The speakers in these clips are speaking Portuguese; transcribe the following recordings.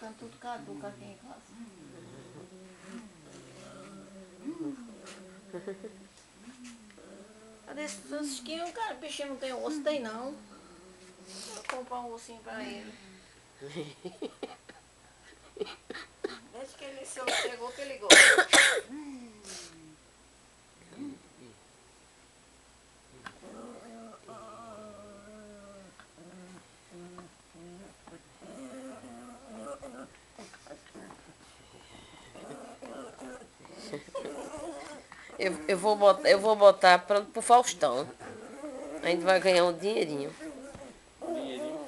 ficando tudo caduco aqui em casa. Cadê esses ossinhos? Cara, o bichinho não tem osso, tem não. Vou comprar um ossinho pra ele. Desde que ele chegou que ele gosta. Eu vou botar pro Faustão. A gente vai ganhar um dinheirinho. Dinheirinho.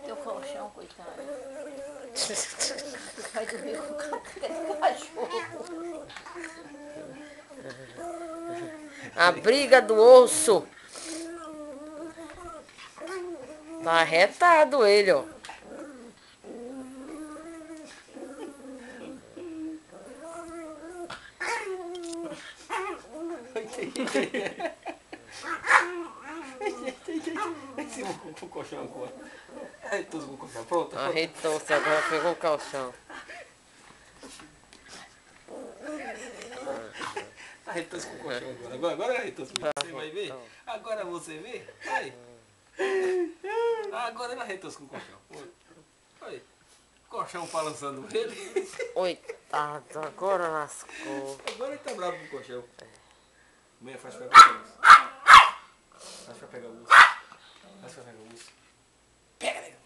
Teu colchão, coitado. Vai dormir com o cachorro. A briga do osso. Tá arretado ele, ó. Com o colchão agora. Arretou com o colchão. Pronto. Arretou-se, agora pegou o calção. Arretou-se com o colchão agora. Agora arretou-se. Você vai ver? Agora você vê? Aí. Agora ele arretou-se com o colchão. Olha. Colchão balançando ele. Coitado, agora lascou. Agora ele tá bravo com o colchão. Meia faz pra pegar o urso. Faz pra pegar o urso. Faz pra pegar o urso. Pega, nega.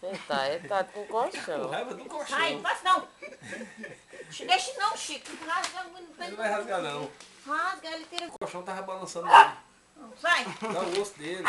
Ele tá com Com colchão. raiva do colchão. Ai, não faça não. Deixa não, Chico. Rasga, Ele não vai rasgar não. rasga, ele tira. O colchão tava balançando ele. Vai. Dá o osso dele.